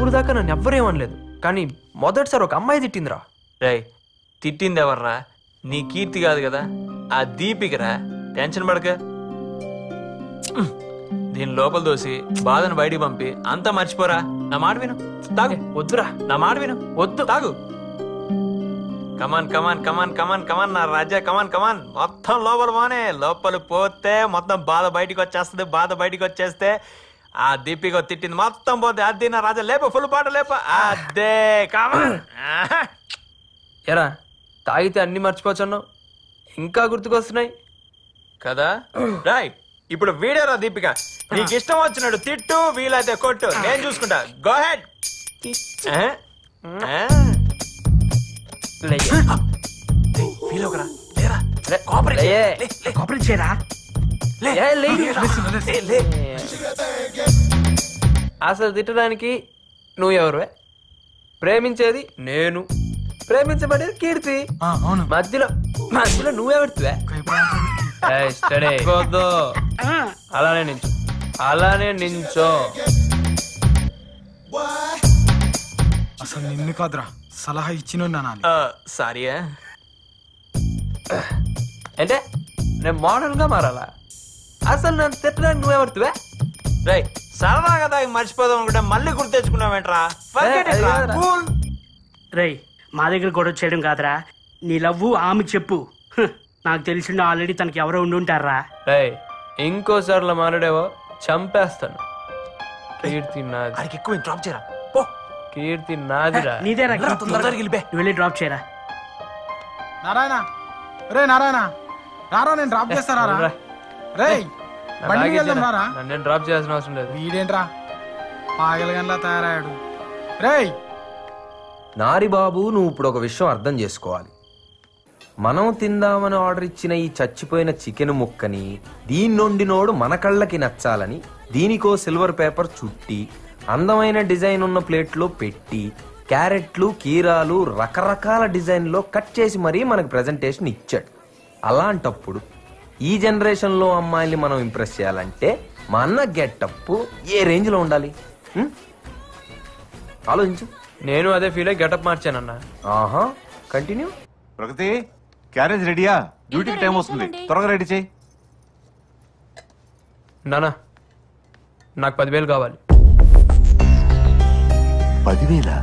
ఇప్పుడు దాకా నన్ను ఎవ్వరేమనలేదు, కానీ మొదటిసారి ఒక అమ్మాయి తిట్టిందిరా. రేయ్, తిట్టింది ఎవర్రా? నీ కీర్తి కాదు కదా, ఆ దీపికరా. టెన్షన్ పడక, దీని లోపల దోసి బాధను బయటికి పంపి అంతా మర్చిపోరా. నా మాట విను, తాగు. వద్దురా, నా మాట విను, వద్దు, తాగు. కమాన్ కమాన్ కమాన్ కమాన్ కమాన్ నా రాజా, కమాన్ కమాన్. మొత్తం లోపల పోనే, లోపల పోతే మొత్తం బాధ బయటికి వచ్చేస్తుంది. బాధ బయటికి వచ్చేస్తే ఆ దీపిక తిట్టింది మొత్తం పోతే. అది నా రాజా, లేప, ఫుల్ పాట లేప. అదే కమాన్. ఎరా తాగితే అన్ని మర్చిపోవచ్చున్నావు, ఇంకా గుర్తుకొస్తున్నాయి కదా. రైట్, ఇప్పుడు వీడియోరా దీపిక. నీకు ఇష్టం వచ్చినట్టు తిట్టు, వీలైతే కొట్టు, నేను చూసుకుంటా. Go head. అసలు తిట్టడానికి నువ్వు ఎవరువే? ప్రేమించేది నేను, ప్రేమించబడేది కీర్తి. మధ్యలో మధ్యలో నువ్వెవడుతువే? అలానే నించో, అలానే నించో. అసలు నిన్ను కాదురా, సలహా ఇచ్చిన సారీ. అంటే నేను మోడల్ గా మారాలా? అసలు నన్ను తిట్టడానికి నువ్వెవడుతువే? రై, సరదా కదా మర్చిపోదాం అనుకుంటే మళ్ళీ గుర్తు తెచ్చుకున్నావేంట్రా? రై, మా దగ్గర గొడవ చేయడం కాదురా, నీ లవ్వు ఆమె చెప్పు. నాకు తెలిసిండు ఆల్రెడీ తనకి ఎవరో ఉండుంటారా. రై, ఇంకోసార్లు మాట్లాడేవో చంపేస్తాను. కీర్తి నాది. అడిగి ఎక్కువ డ్రాప్ చేయరా. కీర్తి నాదిరా. నీదేరా, వెళ్ళి డ్రాప్ చేయరా. నారాయణ, రే నారాయణ రారా, నేను డ్రాప్ చేస్తారా? రే నేను డ్రాప్ చేయాల్సిన అవసరం లేదు. వీడేంట్రా పాగలగన్లా తయారయ్యాడు. రేయ్ నారి బాబు, నువ్వు ఇప్పుడు ఒక విషయం అర్థం చేసుకోవాలి. మనం తిందామని ఆర్డర్ ఇచ్చిన ఈ చచ్చిపోయిన చికెన్ ముక్కని దీని నుండినోడు మన కళ్ళకి నచ్చాలని దీనికో సిల్వర్ పేపర్ చుట్టి అందమైన డిజైన్ ఉన్న ప్లేట్లో పెట్టి క్యారెట్లు, కీరాలు రకరకాల డిజైన్లో కట్ చేసి మరీ మనకు ప్రెజెంటేషన్ ఇచ్చాడు. అలాంటప్పుడు ఈ జనరేషన్లో అమ్మాయిల్ని మనం ఇంప్రెస్ చేయాలంటే మన గెటప్ ఏ రేంజ్లో ఉండాలి? ఆలోచించు. నేను అదే ఫీల్ అయ్యి గెటప్ మార్చానన్నా. ఆహా, కంటిన్యూ. ప్రగతి, క్యారేజ్ రెడీయా? డ్యూటీకి టైం వస్తుంది, త్వరగా రెడీ చేయి. నానా, నాకు 10,000 కావాలి. 10,000?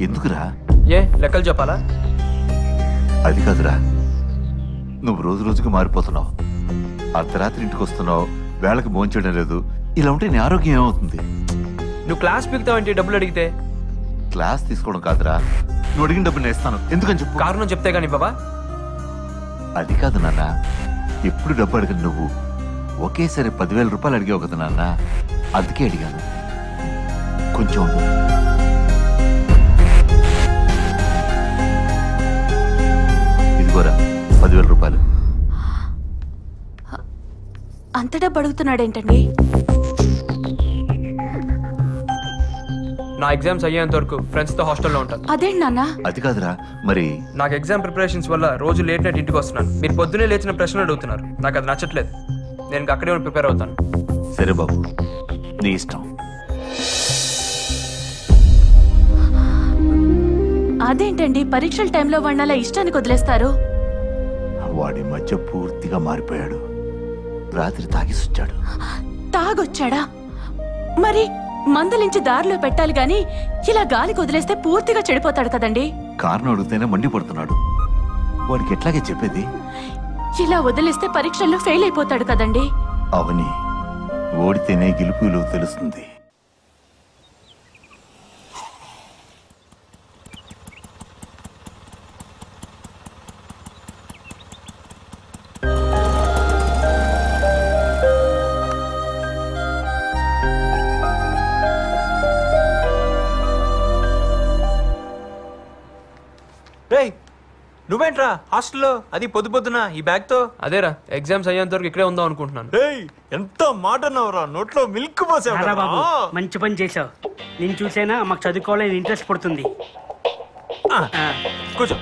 ఎందుకురా? ఏ లెక్కలు చెప్పాలా? అది కాదురా, నువ్వు రోజు రోజుకి మారిపోతున్నావు. అర్ధరాత్రి ఇంటికి వస్తున్నావు, వేళకి భోంచేయడం లేదు. ఇలా ఉంటే నీ ఆరోగ్యం ఏమవుతుంది? నువ్వు క్లాస్ పీకుతావంటే డబ్బులు అడిగితే? క్లాస్ తీసుకోవడం కాదురా, నువ్వు అడిగిన డబ్బులు నేను ఇస్తాను. ఎందుకని చెప్పు. కారణం చెప్తే గానీ బాబా. అది కాదు నాన్న, ఎప్పుడు డబ్బు అడగను. నువ్వు ఒకేసారి 10,000 రూపాయలు అడిగావు కదా నాన్న, అందుకే అడిగాను. కొంచెం ఇదిగోరా 10,000 రూపాయలు. అంత డబ్బు అడుగుతున్నాడేంటండి? నా ఎగ్జామ్స్ అయ్యేంత వరకు ఫ్రెండ్స్ తో హాస్టల్లో ఉంటాను. అదేంటి నాన్న? అది కాదురా, మరి నాకు ఎగ్జామ్ ప్రిపరేషన్స్ వల్ల రోజు లేట్ నైట్ ఇంటికి వస్తున్నాను. మీరు పొద్దునే లేచిన ప్రశ్నలు అడుగుతున్నారు, నాకు అది నచ్చట్లేదు. నేను అక్కడే ప్రిపేర్ అవుతాను. సరే బాబు, నీ ఇష్టం. అదేంటండి పరీక్షల టైంలో వాడిని అలా ఇష్టానికి వదిలేస్తారు? వాడి మధ్య పూర్తిగా మారిపోయాడు. రాత్రి తాగిసొచ్చాడు. తాగొచ్చాడా? మరి మందలించి దారిలో పెట్టాలి గాని ఇలా గాలికి వదిలేస్తే పూర్తిగా చెడిపోతాడు కదండి. కారణం అడిగితేనే మండిపడుతున్నాడు. వాడికి ఎట్లాగే చెప్పేది? ఇలా వదిలేస్తే పరీక్షల్లో ఫెయిల్ అయిపోతాడు కదండి. అవని, ఓడితేనే గెలుపులు తెలుస్తుంది. నువ్వేంట్రా హాస్టల్లో, అది పొద్దు పొద్దున ఈ బ్యాగ్ తో? అదేరా, ఎగ్జామ్స్ అయ్యేంత వరకు ఇక్కడే ఉందాం అనుకుంటున్నాను. ఎంత మాట అన్నావురా, నోట్లో మిల్క్ పోసావు. బాబు, మంచి పని చేసావు. నేను చూసైనా మాకు చదువుకోవాలని ఇంట్రెస్ట్ పడుతుంది. కూర్చో.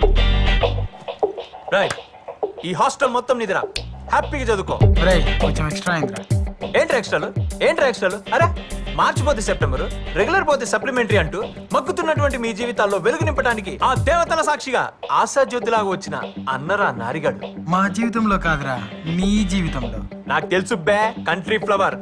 ఈ హాస్టల్ మొత్తం నీదిరా, హ్యాపీగా చదువుకో. కొంచెం ఎక్స్ట్రా అయిందిరా. ఏంట్రా ఎక్స్ట్రాలు? ఏంట్రా ఎక్స్ట్రాలు? అరే మార్చి పోతే సెప్టెంబర్, రెగ్యులర్ పోతే సప్లిమెంటరీ అంటూ మగ్గుతున్నటువంటి మీ జీవితాల్లో వెలుగు నింపడానికి ఆ దేవతల సాక్షిగా ఆశాజ్యోతిలాగా వచ్చిన అన్నరా నారిగాడు. మా జీవితంలో కాదురా, నీ జీవితంలో. నాకు తెలుసు బే కంట్రీ ఫ్లవర్.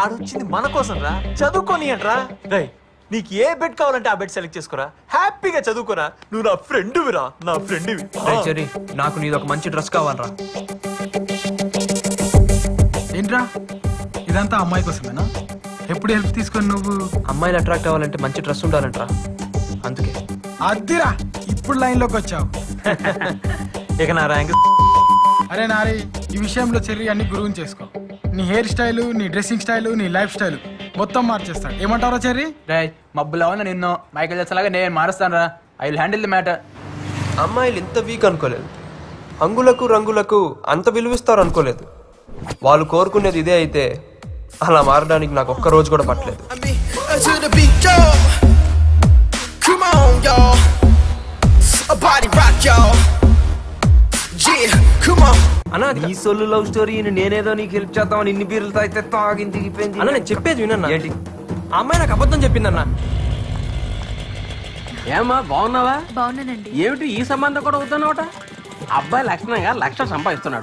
ఆడొచ్చింది మన కోసం రా, చదువుకోని అంటరా. రై నీకు ఏ బెడ్ కావాలంటే ఆ బెడ్ సెలెక్ట్ చేసుకోరా, హ్యాపీగా చదువుకోరా. నువ్వు నా ఫ్రెండ్విరా, నా ఫ్రెండ్వి. చెర్రీ, నాకు నీది ఒక మంచి డ్రెస్ కావాలరా. ఏంట్రా ఇదంతా అమ్మాయి కోసమేనా? ఎప్పుడు హెల్ప్ తీసుకొని నువ్వు అమ్మాయిలు అట్రాక్ట్ అవ్వాలంటే మంచి డ్రెస్ ఉండాలంటరా, అందుకే. అద్దిరా, ఇప్పుడు లైన్లోకి వచ్చావు. ఇక నా ర్యాంక్. అరే నారి, ఈ విషయంలో చెర్రీ అన్ని గురువుని చేసుకో. నీ హెయిర్ స్టైలు, నీ డ్రెస్సింగ్ స్టైలు, నీ లైఫ్ స్టైల్ మొత్తం మార్చేస్తాడు. ఏమంటారో చెర్రీ? మబ్బులో ఉన్న నిన్ను మైకేల్ జాక్సన్ లాగా నేను మారుస్తాను రా. I will handle the matter. అమ్మాయిలు ఇంత వీక్ అనుకోలేదు, హంగులకు రంగులకు అంత విలువిస్తారు అనుకోలేదు. వాళ్ళు కోరుకునేది ఇదే అయితే అలా మారడానికి నాకు ఒక్క రోజు కూడా పట్టలేదు. అన్న ఈ సొల్లు లవ్ స్టోరీ నేనేదో నీకు హెల్ప్ చేద్దామని ఇన్ని బీర్లు తాగితే తాగింది దిగిపోయింది. అన్న నేను చెప్పేది వినన్నా. ఏంటి? ఆ అమ్మాయి నాకు అబద్ధం చెప్పిందన్నా. ఏమా బాగున్నావా? బాగున్నానండి. ఏమిటి ఈ సంబంధం కూడా అవుతున్నావట? అబ్బాయి లక్షణంగా 1,00,000 సంపాదిస్తున్నాడు.